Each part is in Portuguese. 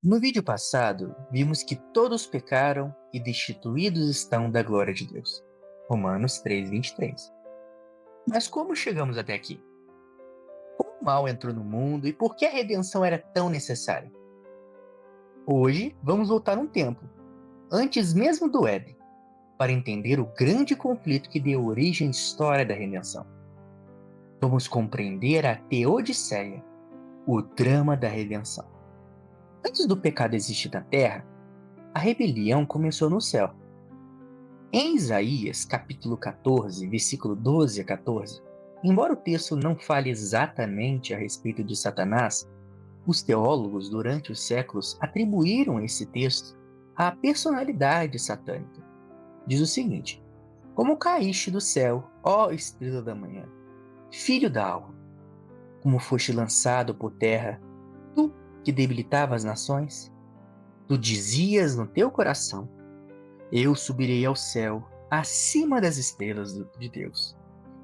No vídeo passado, vimos que todos pecaram e destituídos estão da glória de Deus. Romanos 3:23. Mas como chegamos até aqui? Como o mal entrou no mundo e por que a redenção era tão necessária? Hoje, vamos voltar um tempo, antes mesmo do Éden, para entender o grande conflito que deu origem à história da redenção. Vamos compreender a Teodiceia, o drama da redenção. Antes do pecado existir na terra, a rebelião começou no céu. Em Isaías, capítulo 14, versículo 12 a 14, embora o texto não fale exatamente a respeito de Satanás, os teólogos, durante os séculos, atribuíram esse texto à personalidade satânica. Diz o seguinte: Como caíste do céu, ó estrela da manhã, filho da alva, como foste lançado por terra, tu que debilitava as nações, tu dizias no teu coração: Eu subirei ao céu, acima das estrelas de Deus.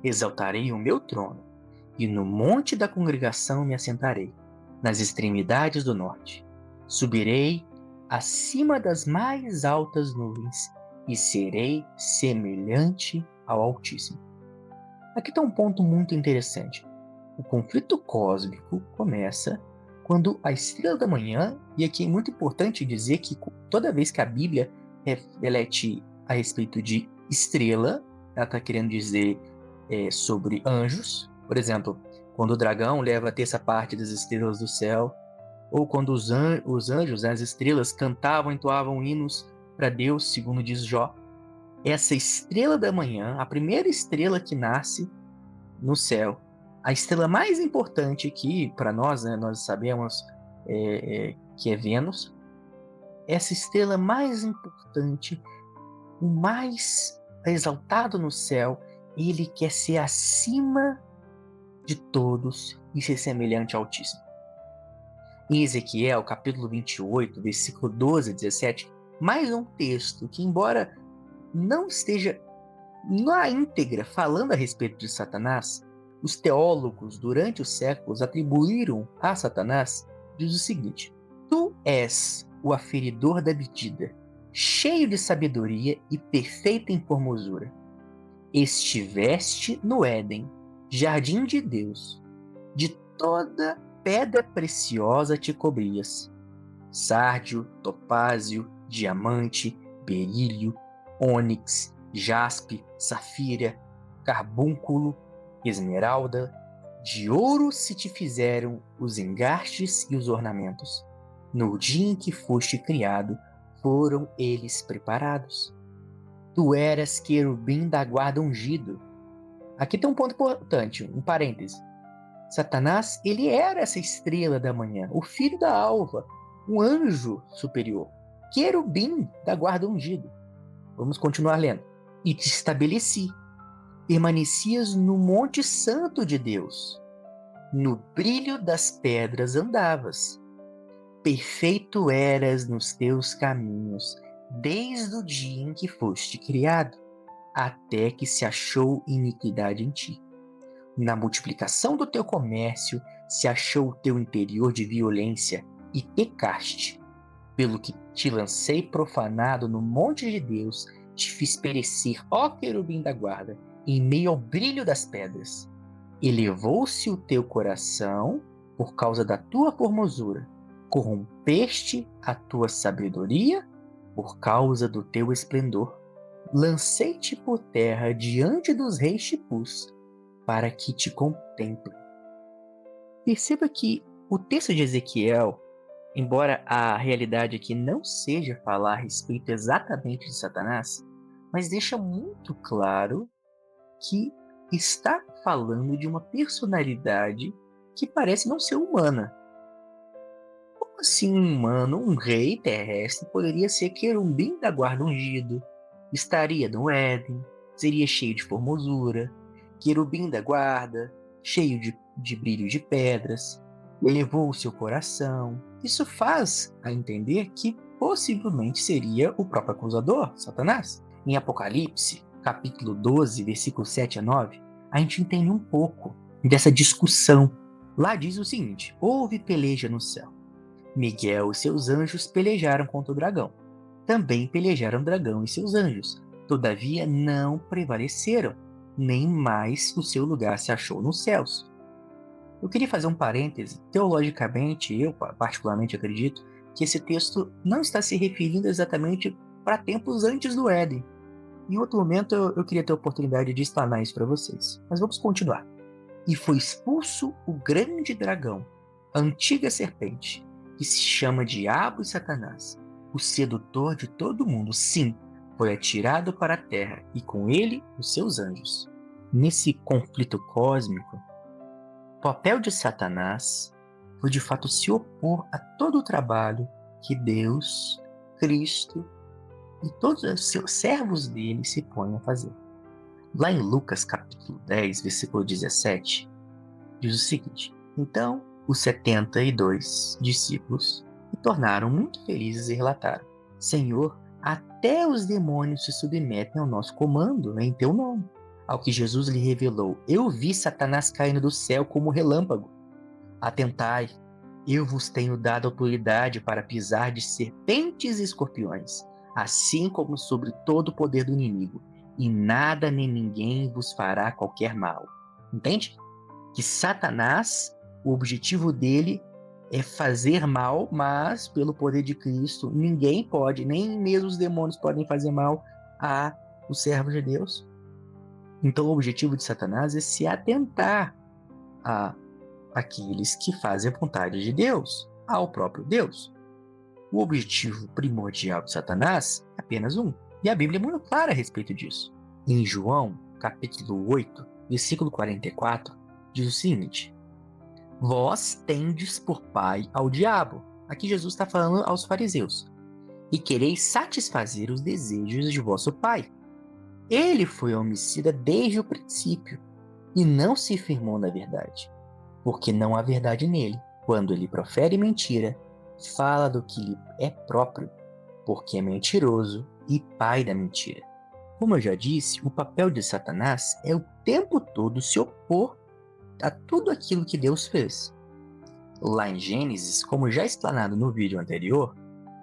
Exaltarei o meu trono, e no monte da congregação me assentarei, nas extremidades do norte. Subirei acima das mais altas nuvens, e serei semelhante ao Altíssimo. Aqui está um ponto muito interessante. O conflito cósmico começa quando a estrela da manhã, e aqui é muito importante dizer que toda vez que a Bíblia reflete a respeito de estrela, ela está querendo dizer sobre anjos. Por exemplo, quando o dragão leva a terça parte das estrelas do céu, ou quando os anjos, as estrelas, cantavam, entoavam hinos para Deus, segundo diz Jó. Essa estrela da manhã, a primeira estrela que nasce no céu, a estrela mais importante aqui para nós, né, nós sabemos que é Vênus. Essa estrela mais importante, o mais exaltado no céu, ele quer ser acima de todos e ser semelhante ao Altíssimo. Em Ezequiel, capítulo 28, versículo 12 a 17, mais um texto que, embora não esteja na íntegra falando a respeito de Satanás, os teólogos, durante os séculos, atribuíram a Satanás, diz o seguinte: Tu és o aferidor da medida, cheio de sabedoria e perfeito em formosura. Estiveste no Éden, jardim de Deus, de toda pedra preciosa te cobrias: sárdio, topázio, diamante, berílio, ônix, jaspe, safira, carbúnculo, esmeralda. De ouro se te fizeram os engastes e os ornamentos. No dia em que foste criado, foram eles preparados. Tu eras querubim da guarda ungido. Aqui tem um ponto importante, um parêntese. Satanás, ele era essa estrela da manhã, o filho da alva, um anjo superior, querubim da guarda ungido. Vamos continuar lendo. E te estabeleci, permanecias no monte santo de Deus, no brilho das pedras andavas. Perfeito eras nos teus caminhos, desde o dia em que foste criado, até que se achou iniquidade em ti. Na multiplicação do teu comércio se achou o teu interior de violência e pecaste. Pelo que te lancei profanado no monte de Deus, te fiz perecer, ó querubim da guarda, em meio ao brilho das pedras. Elevou-se o teu coração por causa da tua formosura. Corrompeste a tua sabedoria por causa do teu esplendor. Lancei-te por terra diante dos reis te pus, para que te contemplem. Perceba que o texto de Ezequiel, embora a realidade aqui não seja falar a respeito exatamente de Satanás, mas deixa muito claro que está falando de uma personalidade que parece não ser humana. Como assim um humano, um rei terrestre, poderia ser querubim da guarda ungido, estaria no Éden, seria cheio de formosura, querubim da guarda, cheio de brilho de pedras, elevou o seu coração. Isso faz a entender que possivelmente seria o próprio acusador, Satanás. Em Apocalipse, capítulo 12, versículo 7 a 9, a gente entende um pouco dessa discussão. Lá diz o seguinte: houve peleja no céu. Miguel e seus anjos pelejaram contra o dragão. Também pelejaram o dragão e seus anjos. Todavia não prevaleceram, nem mais o seu lugar se achou nos céus. Eu queria fazer um parêntese. Teologicamente, eu particularmente acredito que esse texto não está se referindo exatamente para tempos antes do Éden. Em outro momento, eu queria ter a oportunidade de explanar isso para vocês. Mas vamos continuar. E foi expulso o grande dragão, a antiga serpente, que se chama Diabo e Satanás, o sedutor de todo mundo. Sim, foi atirado para a terra, e com ele os seus anjos. Nesse conflito cósmico, o papel de Satanás foi de fato se opor a todo o trabalho que Deus, Cristo e todos os seus servos dele se põem a fazer. Lá em Lucas capítulo 10, versículo 17, diz o seguinte: Então os 72 discípulos se tornaram muito felizes e relataram: Senhor, até os demônios se submetem ao nosso comando em teu nome. Ao que Jesus lhe revelou: Eu vi Satanás caindo do céu como relâmpago. Atentai, eu vos tenho dado autoridade para pisar de serpentes e escorpiões, assim como sobre todo o poder do inimigo, e nada nem ninguém vos fará qualquer mal. Entende? Que Satanás, o objetivo dele é fazer mal, mas pelo poder de Cristo, ninguém pode, nem mesmo os demônios podem fazer mal a os servos de Deus. Então o objetivo de Satanás é se atentar a aqueles que fazem a vontade de Deus, ao próprio Deus. O objetivo primordial de Satanás é apenas um, e a Bíblia é muito clara a respeito disso. Em João, capítulo 8, versículo 44, diz o seguinte: Vós tendes por pai ao diabo. Aqui Jesus está falando aos fariseus. E quereis satisfazer os desejos de vosso pai. Ele foi homicida desde o princípio, e não se firmou na verdade, porque não há verdade nele. Quando ele profere mentira, fala do que lhe é próprio, porque é mentiroso e pai da mentira. Como eu já disse, o papel de Satanás é o tempo todo se opor a tudo aquilo que Deus fez. Lá em Gênesis, como já explanado no vídeo anterior,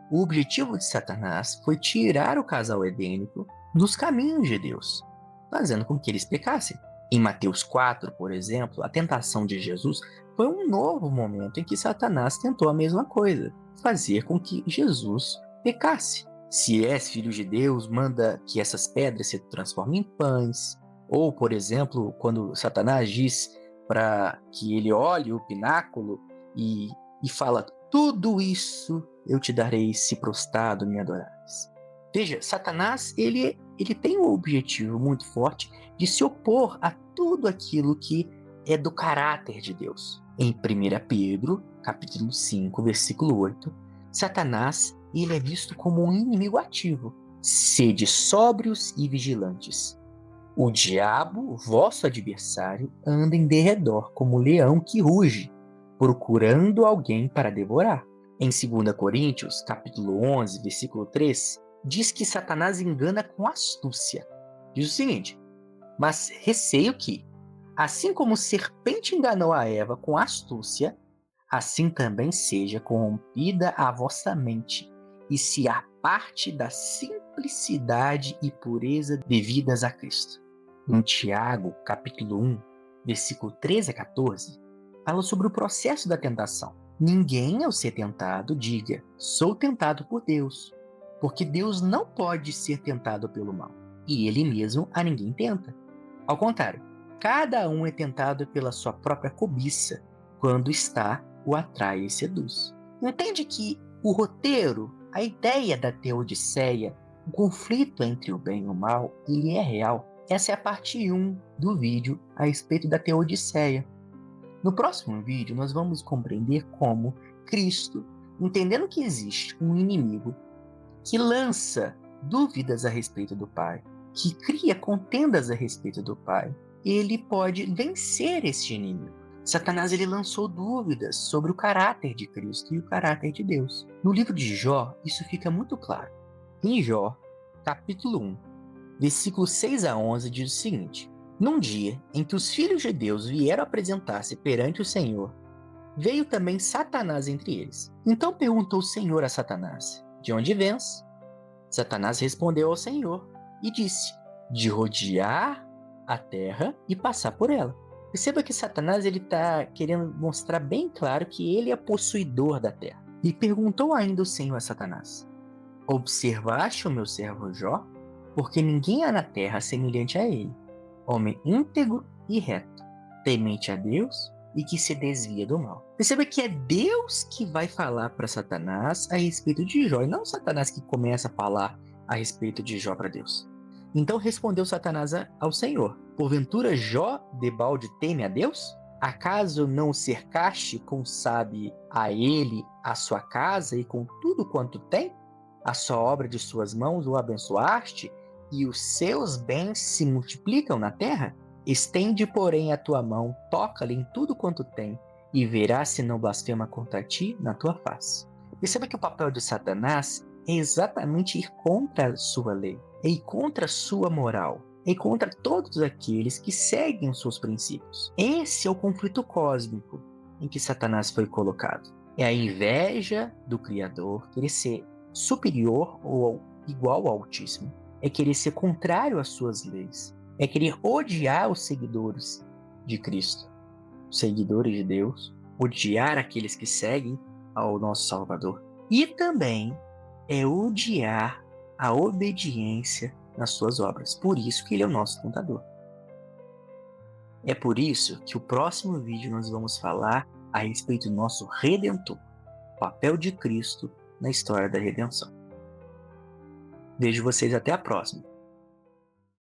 o objetivo de Satanás foi tirar o casal edênico dos caminhos de Deus, fazendo com que eles pecassem. Em Mateus 4, por exemplo, a tentação de Jesus foi um novo momento em que Satanás tentou a mesma coisa, fazer com que Jesus pecasse. Se és filho de Deus, manda que essas pedras se transformem em pães. Ou, por exemplo, quando Satanás diz para que ele olhe o pináculo e fala: tudo isso eu te darei se prostrado me adorares. Veja, Satanás ele tem um objetivo muito forte de se opor a tudo aquilo que é do caráter de Deus. Em 1 Pedro, capítulo 5, versículo 8, Satanás ele é visto como um inimigo ativo. Sede sóbrios e vigilantes. O diabo, vosso adversário, anda em derredor como leão que ruge, procurando alguém para devorar. Em 2 Coríntios, capítulo 11, versículo 3, diz que Satanás engana com astúcia. Diz o seguinte: Mas receio que, assim como o serpente enganou a Eva com astúcia, assim também seja corrompida a vossa mente, e se aparte da simplicidade e pureza devidas a Cristo. Em Tiago, capítulo 1, versículo 13 a 14, fala sobre o processo da tentação. Ninguém, ao ser tentado, diga: sou tentado por Deus, porque Deus não pode ser tentado pelo mal, e ele mesmo a ninguém tenta. Ao contrário, cada um é tentado pela sua própria cobiça, quando está, o atrai e seduz. Entende que o roteiro, a ideia da Teodiceia, o conflito entre o bem e o mal, ele é real. Essa é a parte 1 do vídeo a respeito da Teodiceia. No próximo vídeo, nós vamos compreender como Cristo, entendendo que existe um inimigo que lança dúvidas a respeito do Pai, que cria contendas a respeito do Pai, ele pode vencer este inimigo. Satanás ele lançou dúvidas sobre o caráter de Cristo e o caráter de Deus. No livro de Jó, isso fica muito claro. Em Jó, capítulo 1, versículos 6 a 11, diz o seguinte: Num dia em que os filhos de Deus vieram apresentar-se perante o Senhor, Veio também Satanás entre eles. Então perguntou o Senhor a Satanás: De onde vens? Satanás respondeu ao Senhor e disse: De rodear a terra e passar por ela. Perceba que Satanás está querendo mostrar bem claro que ele é possuidor da terra. E perguntou ainda o Senhor a Satanás: Observaste o meu servo Jó? Porque ninguém há na terra semelhante a ele, homem íntegro e reto, temente a Deus e que se desvia do mal. Perceba que é Deus que vai falar para Satanás a respeito de Jó, e não Satanás que começa a falar a respeito de Jó para Deus. Então respondeu Satanás ao Senhor: Porventura Jó debalde teme a Deus? Acaso não o cercaste com sabe a ele, a sua casa e com tudo quanto tem? A sua obra de suas mãos o abençoaste, e os seus bens se multiplicam na terra? Estende, porém, a tua mão, toca-lhe em tudo quanto tem, e verás se não blasfema contra ti na tua face. Perceba que o papel de Satanás é exatamente ir contra a sua lei, é ir contra a sua moral, é ir contra todos aqueles que seguem os seus princípios. Esse é o conflito cósmico em que Satanás foi colocado. É a inveja do Criador, querer ser superior ou igual ao Altíssimo. É querer ser contrário às suas leis. É querer odiar os seguidores de Cristo, os seguidores de Deus, odiar aqueles que seguem ao nosso Salvador. E também é odiar a obediência nas suas obras. Por isso que ele é o nosso tentador. É por isso que o próximo vídeo nós vamos falar a respeito do nosso Redentor, o papel de Cristo na história da redenção. Vejo vocês até a próxima.